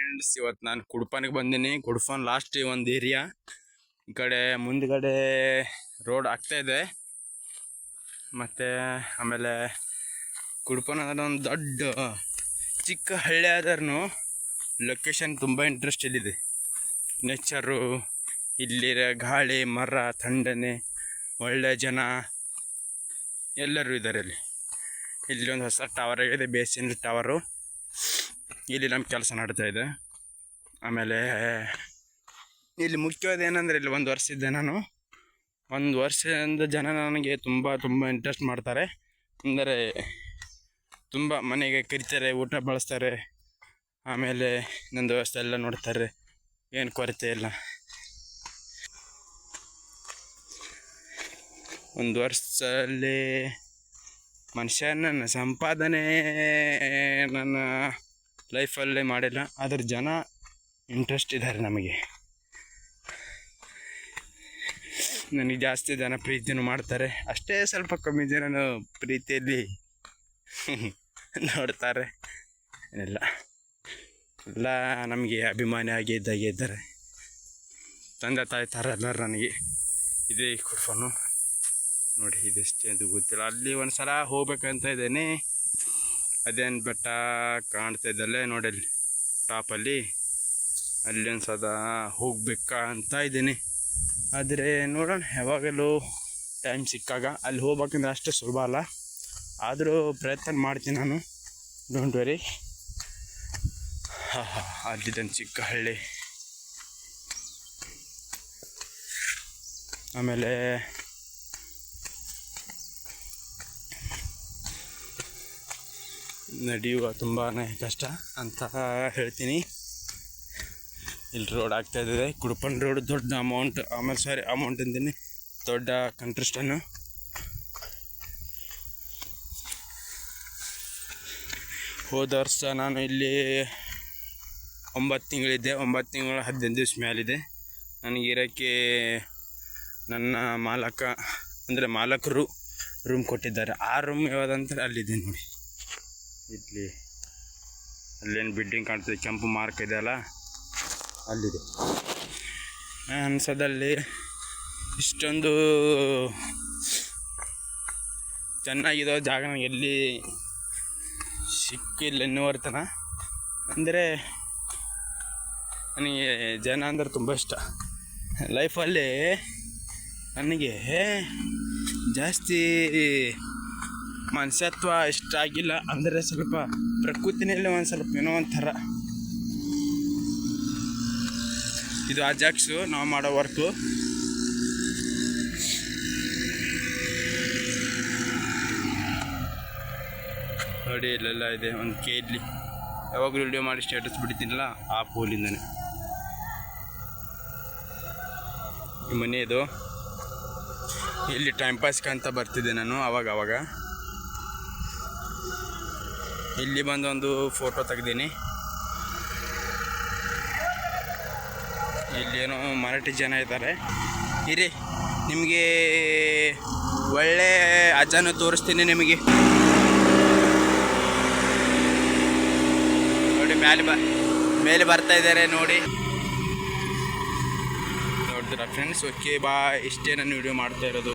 Friends, ಇವತ್ತು ನಾನು ಕುಡ್ಪನಿಗೆ ಬಂದೀನಿ. ಕುಡ್ಪನ್ ಲಾಸ್ಟ್ ಒಂದು ಏರಿಯಾ. ಈ ಕಡೆ ಮುಂದ್ಗಡೆ ರೋಡ್ ಆಗ್ತಾ ಇದೆ. ಮತ್ತು ಆಮೇಲೆ ಕುಡ್ಪನ್ ಅನ್ನೋದು ಒಂದು ದೊಡ್ಡ ಚಿಕ್ಕ ಹಳ್ಳಿ ಆದ್ರೂ ಲೊಕೇಶನ್ ತುಂಬ ಇಂಟ್ರೆಸ್ಟ್ ಇಲ್ಲಿದೆ. ನೇಚರು, ಇಲ್ಲಿರೋ ಗಾಳಿ, ಮರ, ಥಂಡನೆ, ಒಳ್ಳೆ ಜನ ಎಲ್ಲರೂ ಇದ್ದಾರೆ. ಇಲ್ಲಿ ಒಂದು ಹೊಸ ಟವರ್ ಆಗಿದೆ, ಬೇಸಿನ್ ಟವರು. ಇಲ್ಲಿ ನಮ್ಮ ಕೆಲಸ ನಡೀತಾ ಇದೆ. ಆಮೇಲೆ ಇಲ್ಲಿ ಮುಖ್ಯವಾದ ಏನಂದರೆ, ಇಲ್ಲಿ ಒಂದು ವರ್ಷ ಇದ್ದೆ ನಾನು. ಒಂದು ವರ್ಷದಿಂದ ಜನ ನನಗೆ ತುಂಬ ಇಂಟ್ರೆಸ್ಟ್ ಮಾಡ್ತಾರೆ. ಅಂದರೆ ತುಂಬ ಮನೆಗೆ ಕರಿತಾರೆ, ಊಟ ಬಳಸ್ತಾರೆ. ಆಮೇಲೆ ನನ್ನ ವ್ಯವಸ್ಥೆ ಎಲ್ಲ ನೋಡ್ತಾರೆ, ಏನು ಕೊರತೆ ಇಲ್ಲ. ಒಂದು ವರ್ಷದಲ್ಲಿ ನನ್ನ ಸಂಪಾದನೆ ನನ್ನ ಲೈಫಲ್ಲೇ ಮಾಡಿಲ್ಲ, ಆದ್ರೆ ಜನ ಇಂಟ್ರೆಸ್ಟ್ ಇದ್ದಾರೆ ನಮಗೆ. ನನಗೆ ಜಾಸ್ತಿ ಜನ ಪ್ರೀತಿನೂ ಮಾಡ್ತಾರೆ. ಅಷ್ಟೇ ಸ್ವಲ್ಪ ಕಮ್ಮಿ ಜನ ಪ್ರೀತಿಯಲ್ಲಿ ನೋಡ್ತಾರೆ. ಏನಿಲ್ಲ, ಎಲ್ಲ ನಮಗೆ ಅಭಿಮಾನಿ ಇದ್ದಾಗೆ ಇದ್ದಾರೆ. ತಂದೆ ತಾಯಿ ಥರ ಎಲ್ಲರೂ ನನಗೆ. ಇದೇ ಕುಡ್ಪನು ನೋಡಿ, ಇದೆಷ್ಟೇ ಅದು ಗೊತ್ತಿಲ್ಲ. ಅಲ್ಲಿ ಒಂದು ಸಲ ಹೋಗ್ಬೇಕಂತ ಇದ್ದೇನೆ. ಅದೇನು ಬೆಟ್ಟ ಕಾಣ್ತಾ ಇದ್ದಲ್ಲೇ ನೋಡಿ, ಅಲ್ಲಿ ಟಾಪಲ್ಲಿ ಅಲ್ಲಿ ಒಂದು ಸದ ಹೋಗ್ಬೇಕಾ ಅಂತ ಇದ್ದೀನಿ. ಆದರೆ ನೋಡೋಣ, ಯಾವಾಗಲೂ ಟೈಮ್ ಸಿಕ್ಕಾಗ ಅಲ್ಲಿ ಹೋಗ್ಬೇಕಂದ್ರೆ ಅಷ್ಟೇ ಸುಲಭ ಅಲ್ಲ. ಆದರೂ ಪ್ರಯತ್ನ ಮಾಡ್ತೀನಿ ನಾನು. Don't very. ಅಲ್ಲಿದ್ದೊಂದು ಚಿಕ್ಕ ಹಳ್ಳಿ. ಆಮೇಲೆ ನಡೆಯುವ ತುಂಬಾ ಕಷ್ಟ ಅಂತ ಹೇಳ್ತೀನಿ. ಇಲ್ಲಿ ರೋಡ್ ಆಗ್ತಾಯಿದೆ, ಕುಡ್ಪನ್ ರೋಡ್. ದೊಡ್ಡ ಅಮೌಂಟ್, ಅಮೌಂಟ್ ಅಂತೀನಿ, ದೊಡ್ಡ ಕನ್ಸ್ಟ್ರಕ್ಷನ್ನು. ಹೋದ ವರ್ಷ ನಾನು ಇಲ್ಲಿ 9 ತಿಂಗಳಿದ್ದೆ. 9 ತಿಂಗಳು 15 ದಿವಸ ಮೇಲಿದೆ. ನನಗೆ ಇರೋಕ್ಕೆ ನನ್ನ ಮಾಲಕರು ರೂಮ್ ಕೊಟ್ಟಿದ್ದಾರೆ. ಆ ರೂಮ್ ಯಾವುದಂದ್ರೆ ಅಲ್ಲಿದೆ ನೋಡಿ. ಇಲ್ಲಿ ಅಲ್ಲೇನು ಬಿಲ್ಡಿಂಗ್ ಕಾಣ್ತದೆ, ಕೆಂಪು ಮಾರ್ಕ್ ಇದೆ ಅಲ್ಲ, ಅಲ್ಲಿದೆ. ಅನ್ಸೋದಲ್ಲಿ ಇಷ್ಟೊಂದು ಚೆನ್ನಾಗಿರೋ ಜಾಗ ನನಗೆ ಎಲ್ಲಿ ಸಿಕ್ಕಿಲ್ಲ ಇನ್ನೂವರ್ತನ. ಅಂದರೆ ನನಗೆ ಜನ ಅಂದ್ರೆ ತುಂಬ ಇಷ್ಟ. ಲೈಫಲ್ಲಿ ನನಗೆ ಜಾಸ್ತಿ ಮನುಷ್ಯತ್ವ ಇಷ್ಟ ಆಗಿಲ್ಲ. ಅಂದರೆ ಸ್ವಲ್ಪ ಪ್ರಕೃತಿನಲ್ಲಿ ಒಂದು ಸ್ವಲ್ಪ ಏನೋ ಒಂಥರ. ಇದು ಅಜಾಕ್ಸು ನಾವು ಮಾಡೋ ವರ್ಕು. ನೋಡಿ, ಇಲ್ಲೆಲ್ಲ ಇದೆ ಒಂದು ಕೇಳಿ. ಯಾವಾಗಲೂ ವಿಡಿಯೋ ಮಾಡಿ ಸ್ಟೇಟಸ್ ಬಿಡ್ತೀನಲ್ಲ, ಆ ಪೋಲಿಂದನೇ ಈ ಮನೆ ಇದು. ಇಲ್ಲಿ ಟೈಮ್ ಪಾಸ್ಗೆ ಅಂತ ಬರ್ತಿದ್ದೆ ನಾನು ಅವಾಗ. ಇಲ್ಲಿ ಬಂದು ಒಂದು ಫೋಟೋ ತೆಗ್ದೀನಿ. ಇಲ್ಲೇನೋ ಮರಾಠಿ ಜನ ಇದ್ದಾರೆ. ಇರಿ, ನಿಮಗೆ ಒಳ್ಳೆ ಅಜ್ಜನ ತೋರಿಸ್ತೀನಿ ನಿಮಗೆ. ನೋಡಿ, ಮೇಲೆ ಬರ್ತಾ ಇದ್ದಾರೆ ನೋಡಿ. ನೋಡ್ತೀರಾ ಫ್ರೆಂಡ್ಸ್? ಓಕೆ, ಇಷ್ಟೇ ನಾನು ವಿಡಿಯೋ ಮಾಡ್ತಾ ಇರೋದು.